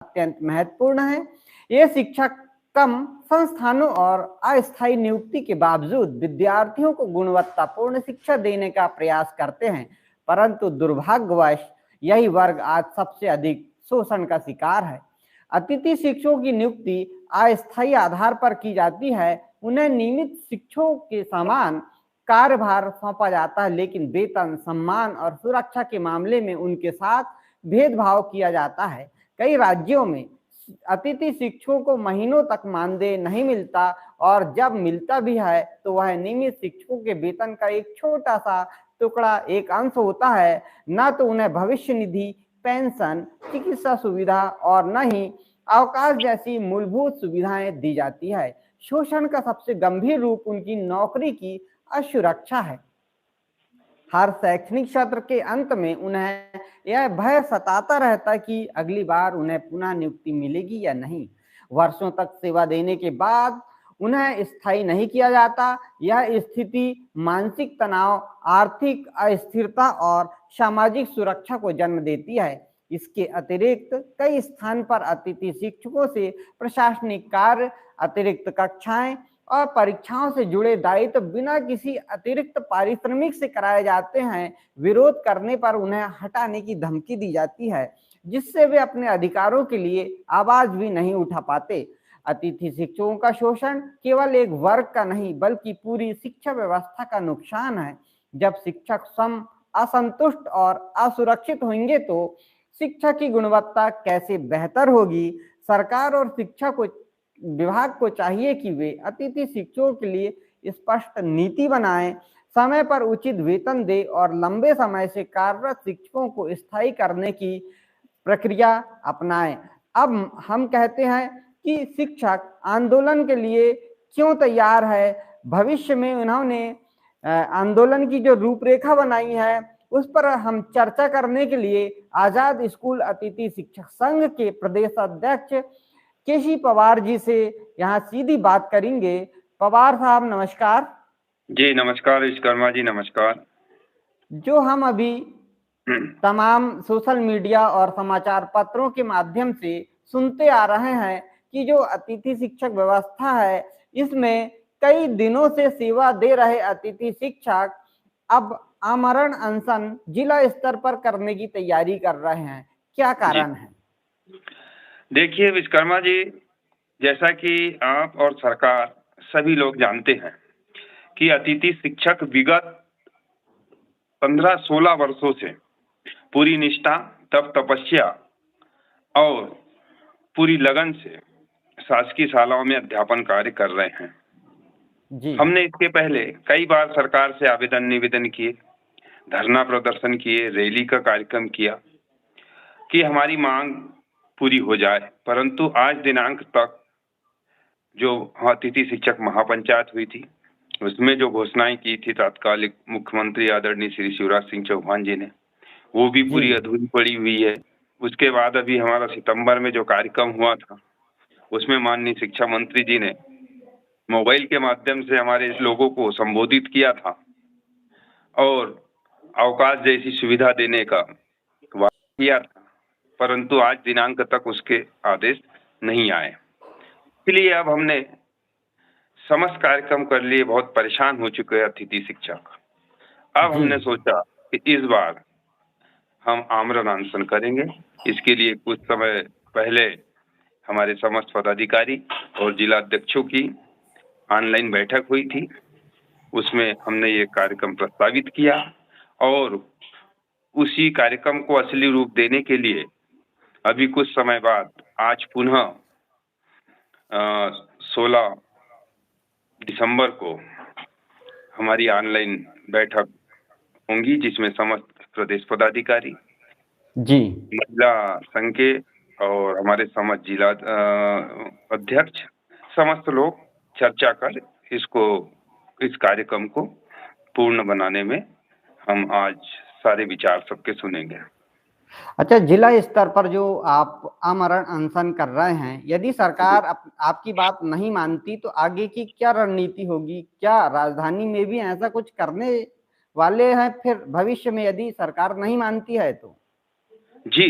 अत्यंत महत्वपूर्ण है। ये शिक्षक कम संस्थानों और अस्थायी नियुक्ति के बावजूद विद्यार्थियों को गुणवत्तापूर्ण शिक्षा देने का प्रयास करते हैं, परंतु दुर्भाग्यवश यही वर्ग आज सबसे अधिक शोषण का शिकार है। अतिथि शिक्षकों की नियुक्ति अस्थायी आधार पर की जाती है। उन्हें नियमित शिक्षकों के समान कार्यभार सौंपा जाता है, लेकिन वेतन, सम्मान और सुरक्षा के मामले में उनके साथ भेदभाव किया जाता है। कई राज्यों में अतिथि शिक्षकों को महीनों तक मानदेय नहीं मिलता और जब मिलता भी है तो वह नियमित शिक्षकों के वेतन का एक छोटा सा टुकड़ा, एक अंश होता है। न तो उन्हें भविष्य निधि, पेंशन, चिकित्सा सुविधा और न ही अवकाश जैसी मूलभूत सुविधाएं दी जाती है। शोषण का सबसे गंभीर रूप उनकी नौकरी की असुरक्षा है। हर शैक्षणिक सत्र के अंत में उन्हें यह भय सताता रहता कि अगली बार उन्हें पुनः नियुक्ति मिलेगी या नहीं। वर्षों तक सेवा देने के बाद उन्हें स्थायी नहीं किया जाता। यह स्थिति मानसिक तनाव, आर्थिक अस्थिरता और सामाजिक सुरक्षा को जन्म देती है। इसके अतिरिक्त कई स्थान पर अतिथि शिक्षकों से प्रशासनिक कार्य, अतिरिक्त कक्षाएं और परीक्षाओं से जुड़े दायित्व बिना किसी अतिरिक्त पारिश्रमिक से कराए जाते हैं। विरोध करने पर उन्हें हटाने की धमकी दी जाती है, जिससे वे अपने अधिकारों के लिए आवाज भी नहीं उठा पाते। अतिथि शिक्षकों का शोषण केवल एक वर्ग का नहीं बल्कि पूरी शिक्षा व्यवस्था का नुकसान है। जब शिक्षक स्वयं असंतुष्ट और असुरक्षित होंगे तो शिक्षा की गुणवत्ता कैसे बेहतर होगी। सरकार और शिक्षा को विभाग को चाहिए कि वे अतिथि शिक्षकों के लिए स्पष्ट नीति बनाएं, समय पर उचित वेतन दे और लंबे समय से कार्यरत शिक्षकों को स्थायी करने की प्रक्रिया अपनाएं। अब हम कहते हैं कि शिक्षक आंदोलन के लिए क्यों तैयार है। भविष्य में उन्होंने आंदोलन की जो रूपरेखा बनाई है उस पर हम चर्चा करने के लिए आजाद स्कूल अतिथि शिक्षक संघ के प्रदेश अध्यक्ष केसी पवार जी से यहाँ सीधी बात करेंगे। पवार साहब नमस्कार। जी नमस्कार विश्वकर्मा जी, नमस्कार। जो हम अभी तमाम सोशल मीडिया और समाचार पत्रों के माध्यम से सुनते आ रहे हैं कि जो अतिथि शिक्षक व्यवस्था है इसमें कई दिनों से सेवा दे रहे अतिथि शिक्षक अब आमरण अनशन जिला स्तर पर करने की तैयारी कर रहे हैं। क्या कारण है? देखिए विश्वकर्मा जी, जैसा कि आप और सरकार सभी लोग जानते हैं कि अतिथि शिक्षक विगत 15-16 वर्षों से पूरी निष्ठा, तप तपस्या और पूरी लगन से शासकीय शालाओं में अध्यापन कार्य कर रहे हैं। जी। हमने इसके पहले कई बार सरकार से आवेदन निवेदन किए, धरना प्रदर्शन किए, रैली का कार्यक्रम किया कि हमारी मांग पूरी हो जाए, परंतु आज दिनांक तक जो अतिथि शिक्षक महापंचायत हुई थी उसमें जो घोषणाएं की थी तात्कालिक मुख्यमंत्री आदरणीय श्री शिवराज सिंह चौहान जी ने, वो भी पूरी अधूरी पड़ी हुई है। उसके बाद अभी हमारा सितंबर में जो कार्यक्रम हुआ था उसमें माननीय शिक्षा मंत्री जी ने मोबाइल के माध्यम से हमारे लोगों को संबोधित किया था और अवकाश जैसी सुविधा देने का वादा किया था, परंतु आज दिनांक तक उसके आदेश नहीं आए। इसलिए अब हमने समस्त कार्यक्रम कर लिए बहुत परेशान हो चुके हैं अतिथि शिक्षक। अब हमने सोचा कि इस बार हम आमरण अनशन करेंगे। इसके लिए कुछ समय पहले हमारे समस्त पदाधिकारी और जिला अध्यक्षों की ऑनलाइन बैठक हुई थी, उसमें हमने ये कार्यक्रम प्रस्तावित किया और उसी कार्यक्रम को असली रूप देने के लिए अभी कुछ समय बाद आज पुनः 16 दिसंबर को हमारी ऑनलाइन बैठक होंगी, जिसमें समस्त प्रदेश पदाधिकारी, महिला संघ के और हमारे समस्त जिला अध्यक्ष, समस्त लोग चर्चा कर इस कार्यक्रम को पूर्ण बनाने में हम आज सारे विचार सबके सुनेंगे। अच्छा, जिला स्तर पर जो आप आमरण अनशन कर रहे हैं, यदि सरकार आपकी बात नहीं मानती तो आगे की क्या रणनीति होगी? क्या राजधानी में भी ऐसा कुछ करने वाले हैं फिर भविष्य में यदि सरकार नहीं मानती है तो? जी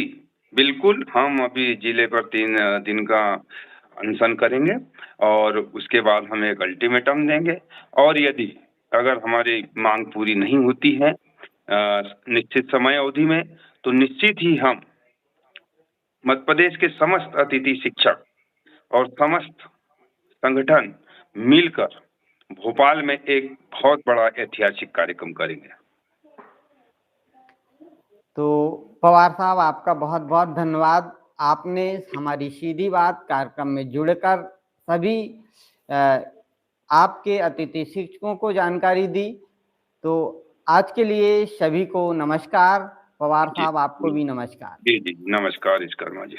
बिल्कुल, हम अभी जिले पर 3 दिन का अनशन करेंगे और उसके बाद हम एक अल्टीमेटम देंगे और यदि अगर हमारी मांग पूरी नहीं होती है निश्चित समय अवधि में, तो निश्चित ही हम मध्य प्रदेश के समस्त अतिथि शिक्षक और समस्त संगठन मिलकर भोपाल में एक बहुत बड़ा ऐतिहासिक कार्यक्रम करेंगे। तो पवार साहब, आपका बहुत बहुत धन्यवाद। आपने हमारी सीधी बात कार्यक्रम में जुड़कर सभी आपके अतिथि शिक्षकों को जानकारी दी। तो आज के लिए सभी को नमस्कार। पवार साहब, आपको भी नमस्कार। जी जी, नमस्कार विश्वकर्मा जी।